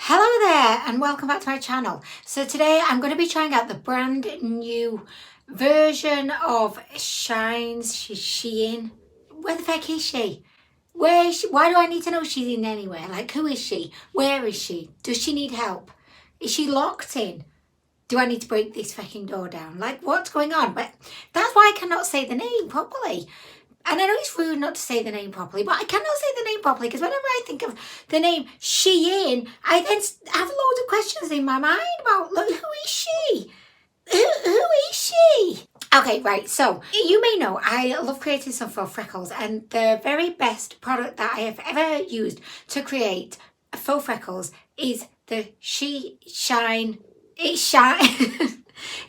Hello there and welcome back to my channel. So today I'm going to be trying out the brand new version of Shein. Where the feck is she? Where is she? Why do I need to know she's in anywhere? Like, who is she? Where is she? Does she need help? Is she locked in? Do I need to break this fucking door down? Like, what's going on? But that's why I cannot say the name properly. And I know it's rude not to say the name properly, but I cannot say the name properly because whenever I think of the name Shein, I then have loads of questions in my mind about, like, who is she? Who is she? Okay, right, so you may know I love creating some faux freckles, and the very best product that I have ever used to create faux freckles is the Shine. It's Shine.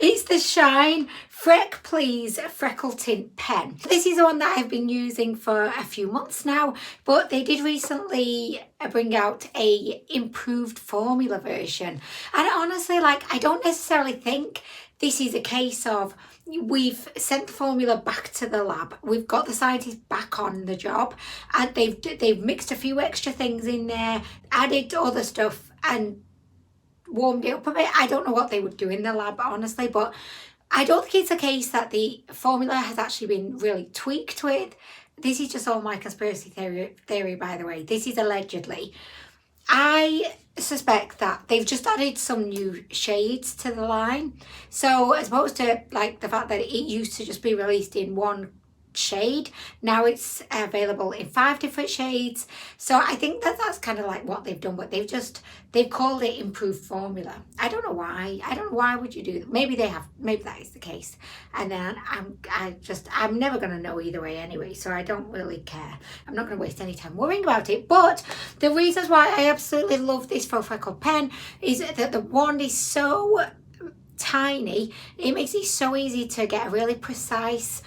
It's the Shine Freck Please Freckle Tint Pen. This is the one that I've been using for a few months now, but they did recently bring out a improved formula version. And honestly, like, I don't necessarily think this is a case of we've sent the formula back to the lab, we've got the scientists back on the job, and they've mixed a few extra things in there, added other stuff and warmed it up a bit. I don't know what they would do in the lab, honestly, but I don't think it's a case that the formula has actually been really tweaked with. This is just all my conspiracy theory, by the way. This is allegedly. I suspect that they've just added some new shades to the line. So as opposed to like the fact that it used to just be released in one shade, now it's available in 5 different shades. So I think that that's kind of like what they've done, but they've called it improved formula. I don't know why. I don't know why would you do that. Maybe that is the case, and then I'm never going to know either way anyway, so I don't really care. I'm not going to waste any time worrying about it. But the reasons why I absolutely love this faux freckle pen is that the wand is so tiny. It makes it so easy to get a really precise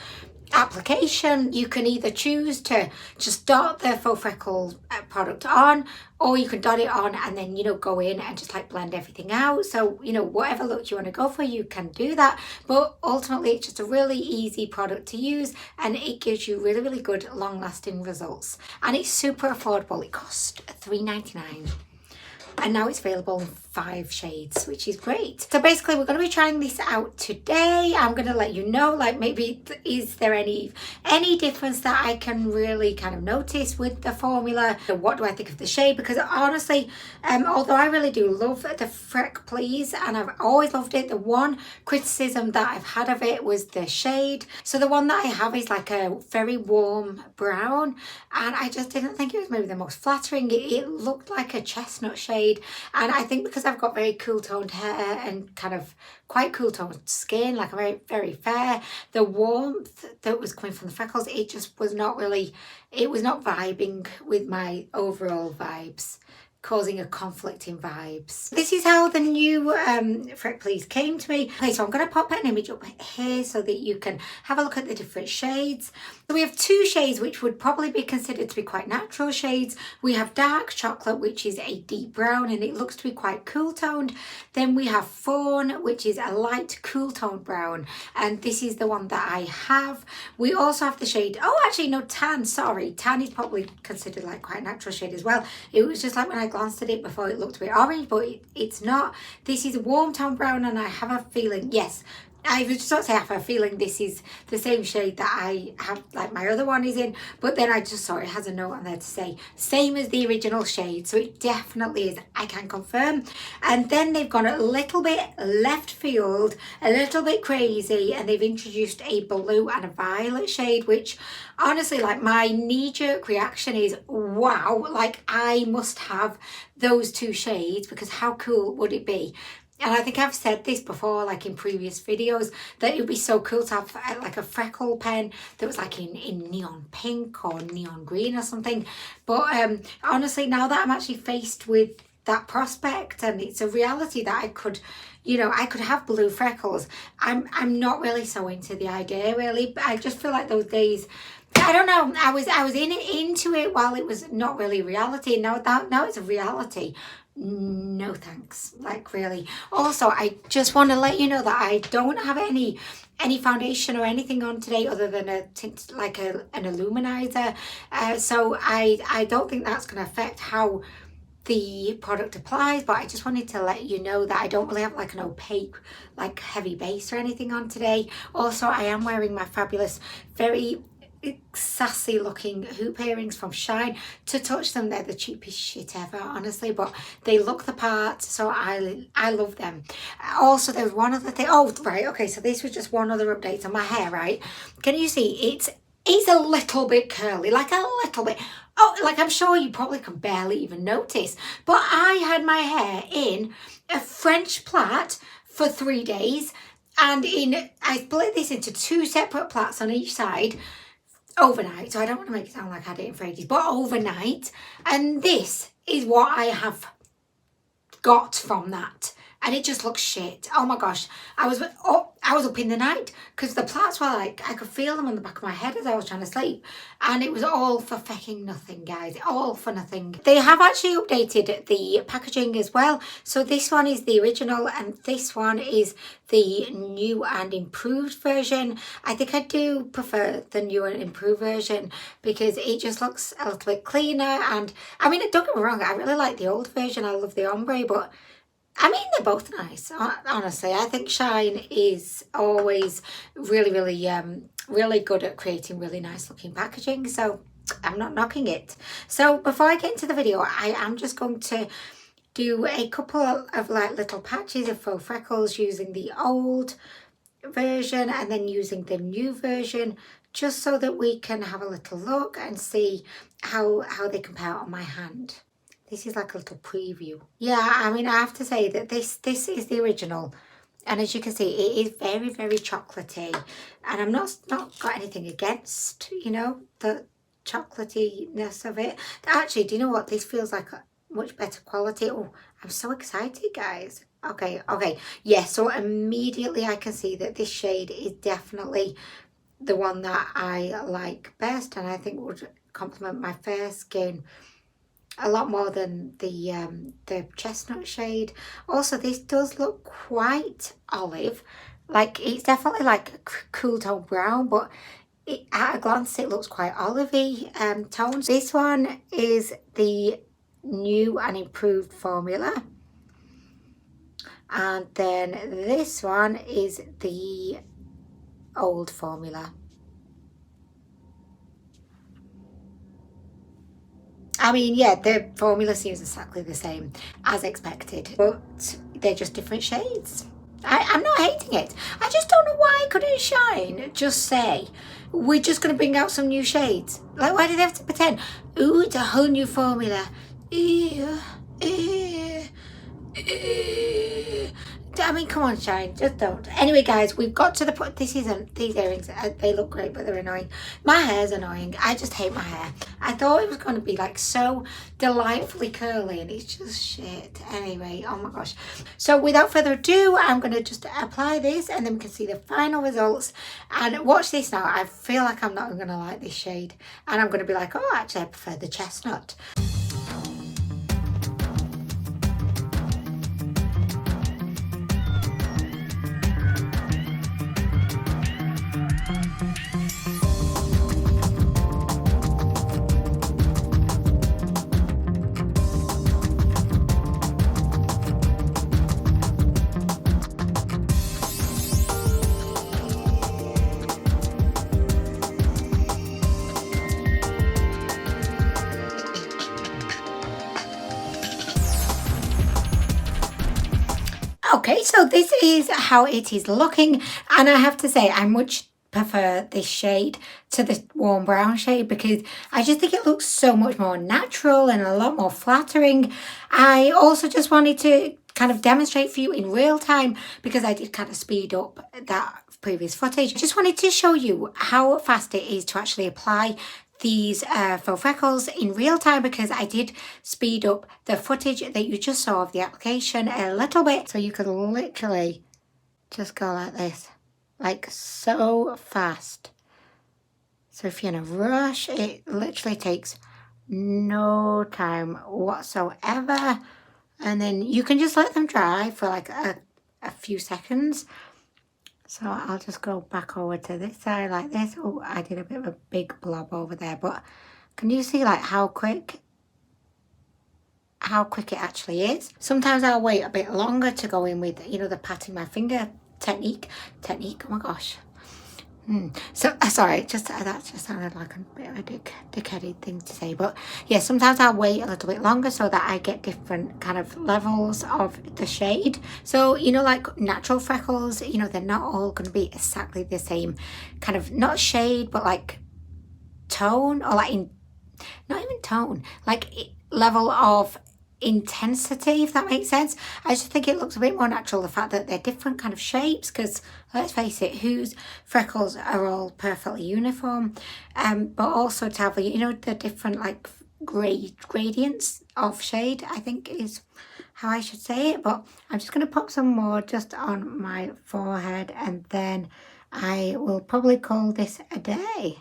application. You can either choose to just dot the faux freckle product on, or you can dot it on and then, you know, go in and just like blend everything out. So, you know, whatever look you want to go for, you can do that. But ultimately, it's just a really easy product to use, and it gives you really, really good long lasting results. And it's super affordable. It costs $3.99. And now it's available in 5 shades, which is great. So basically we're going to be trying this out today. I'm going to let you know, like, maybe is there any difference that I can really kind of notice with the formula. What do I think of the shade? Because honestly, although I really do love the Freck Please, and I've always loved it, the one criticism that I've had of it was the shade. So the one that I have is like a very warm brown, and I just didn't think it was maybe the most flattering. It looked like a chestnut shade. And I think because I've got very cool toned hair and kind of quite cool toned skin, like a very, very fair, the warmth that was coming from the freckles, it just was not really, it was not vibing with my overall vibes, causing a conflict in vibes. This is how the new Freck Please came to me. Okay, so I'm going to pop an image up here so that you can have a look at the different shades. So we have 2 shades which would probably be considered to be quite natural shades. We have dark chocolate, which is a deep brown and it looks to be quite cool toned. Then we have fawn, which is a light cool toned brown, and this is the one that I have. We also have the shade, oh actually no, tan, sorry. Tan is probably considered like quite a natural shade as well. It was just like when I glanced at it before, it looked a bit orange, but it's not. This is a warm tone brown, and I have a feeling, yes, I would just not say I have a feeling this is the same shade that I have, like my other one is in, but then I just saw it has a note on there to say same as the original shade, so it definitely is, I can confirm. And then they've gone a little bit left field, a little bit crazy, and they've introduced a blue and a violet shade, which honestly, like, my knee-jerk reaction is wow, like I must have those 2 shades, because how cool would it be? And I think I've said this before, like in previous videos, that it would be so cool to have like a freckle pen that was like in neon pink or neon green or something. But honestly, now that I'm actually faced with that prospect and it's a reality that I could, you know, I could have blue freckles, I'm not really so into the idea, really. But I just feel like those days, I don't know, I was into it while it was not really reality. Now it's a reality. No thanks, like, really. Also, I just want to let you know that I don't have any foundation or anything on today other than a tint, like an illuminizer, so I don't think that's going to affect how the product applies, but I just wanted to let you know that I don't really have like an opaque, like heavy base or anything on today. Also, I am wearing my fabulous, very sassy looking hoop earrings from Shein. To touch them, they're the cheapest shit ever, honestly, but they look the part, so I love them. Also, there's one other thing. Oh, right, okay, so this was just one other update on my hair, right? Can you see it's a little bit curly, like a little bit. Oh, like I'm sure you probably can barely even notice. But I had my hair in a French plait for 3 days. And I split this into 2 separate plaits on each side overnight. So I don't want to make it sound like I did it for ages, but overnight. And this is what I have got from that. And it just looks shit. Oh my gosh. I was up in the night because the plaits were like, I could feel them on the back of my head as I was trying to sleep. And it was all for fucking nothing, guys. All for nothing. They have actually updated the packaging as well. So this one is the original and this one is the new and improved version. I think I do prefer the new and improved version because it just looks a little bit cleaner. And I mean, don't get me wrong, I really like the old version. I love the ombre, but I mean, they're both nice, honestly. I think Shein is always really, really good at creating really nice looking packaging. So I'm not knocking it. So before I get into the video, I am just going to do a couple of like little patches of faux freckles using the old version and then using the new version, just so that we can have a little look and see how they compare on my hand. This is like a little preview. Yeah, I mean, I have to say that this is the original. And as you can see, it is very, very chocolatey. And I'm not got anything against, you know, the chocolatiness of it. Actually, do you know what? This feels like a much better quality. Oh, I'm so excited, guys. Okay. Yeah, so immediately I can see that this shade is definitely the one that I like best. And I think would complement my fair skin a lot more than the chestnut shade. Also, this does look quite olive. Like, it's definitely like a cool tone brown, but at a glance it looks quite olivey tones. This one is the new and improved formula. And then this one is the old formula. I mean, yeah, the formula seems exactly the same as expected, but they're just different shades. I'm not hating it. I just don't know why couldn't Shein just say, we're just going to bring out some new shades? Like, why do they have to pretend? Ooh, it's a whole new formula. I mean, come on, Shein, just don't. Anyway, guys, we've got to the point. These earrings, they look great, but they're annoying. My hair's annoying. I just hate my hair. I thought it was going to be like so delightfully curly, and it's just shit. Anyway, oh my gosh. So without further ado, I'm going to just apply this, and then we can see the final results. And watch this now. I feel like I'm not going to like this shade, and I'm going to be like, oh, actually, I prefer the chestnut. Okay, so this is how it is looking, and I have to say I much prefer this shade to the warm brown shade because I just think it looks so much more natural and a lot more flattering. I also just wanted to kind of demonstrate for you in real time because I did kind of speed up that previous footage. I just wanted to show you how fast it is to actually apply these faux freckles in real time because I did speed up the footage that you just saw of the application a little bit, so you could literally just go like this, like so fast. So if you're in a rush, it literally takes no time whatsoever, and then you can just let them dry for like a few seconds. So I'll just go back over to this side like this. Oh, I did a bit of a big blob over there, but can you see like how quick how quick it actually is. Sometimes I'll wait a bit longer to go in with, you know, the patting my finger technique. Oh my gosh. So sorry, that just sounded like a bit of a dickheaded thing to say, but yeah, sometimes I'll wait a little bit longer so that I get different kind of levels of the shade. So, you know, like natural freckles, you know, they're not all going to be exactly the same kind of, not shade, but like tone, or like not even tone, like level of intensity, if that makes sense. I just think it looks a bit more natural, the fact that they're different kind of shapes, because let's face it, whose freckles are all perfectly uniform, but also to have, you know, the different like gradients of shade, I think is how I should say it. But I'm just going to pop some more just on my forehead, and then I will probably call this a day.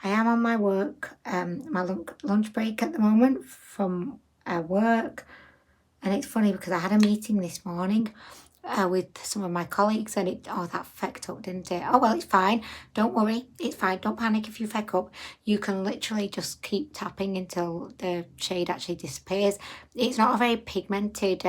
I am on my work, my lunch break at the moment from work, and it's funny because I had a meeting this morning with some of my colleagues, and that fecked up, didn't it? Oh well, it's fine, don't worry, it's fine, don't panic if you feck up. You can literally just keep tapping until the shade actually disappears. It's not a very pigmented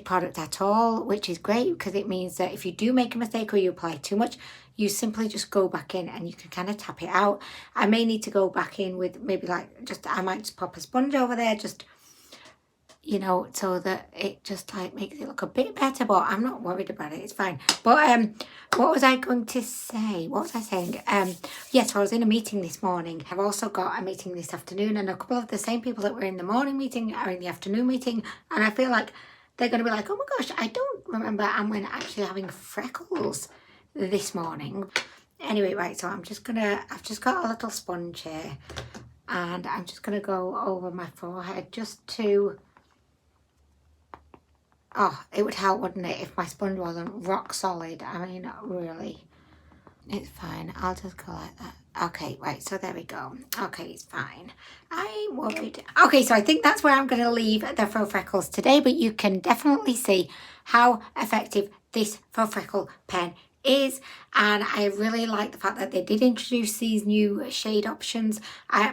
product at all, which is great, because it means that if you do make a mistake or you apply too much, you simply just go back in and you can kind of tap it out. I may need to go back in with maybe like I might just pop a sponge over there, just, you know, so that it just like makes it look a bit better, but I'm not worried about it, it's fine. But what was I going to say? What was I saying? Yes, I was in a meeting this morning. I've also got a meeting this afternoon, and a couple of the same people that were in the morning meeting are in the afternoon meeting, and I feel like they're going to be like, oh my gosh, I don't remember Amwyn actually having freckles this morning. Anyway, right, so I've just got a little sponge here, and I'm just going to go over my forehead just to, oh, it would help, wouldn't it, if my sponge wasn't rock solid? I mean, really. It's fine, I'll just go like that. Okay, right, so there we go. Okay, it's fine. I'm worried. Okay, so I think that's where I'm going to leave the faux freckles today, but you can definitely see how effective this faux freckle pen is, and I really like the fact that they did introduce these new shade options,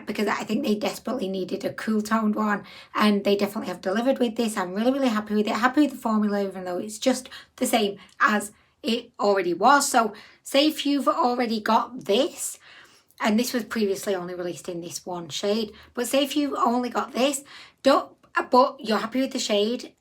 because I think they desperately needed a cool toned one, and they definitely have delivered with this. I'm really happy with it, happy with the formula, even though it's just the same as it already was. So say if you've already got this, and this was previously only released in this one shade, but say if you only got this, but you're happy with the shade,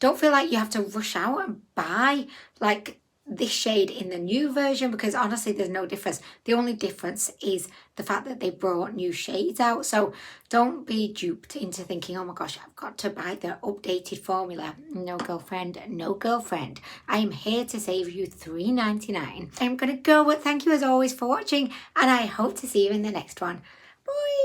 don't feel like you have to rush out and buy like this shade in the new version, because honestly there's no difference. The only difference is the fact that they brought new shades out. So don't be duped into thinking, oh my gosh, I've got to buy the updated formula. No, girlfriend, no, girlfriend. I am here to save you $3.99. I'm gonna go, but thank you as always for watching, and I hope to see you in the next one. Bye.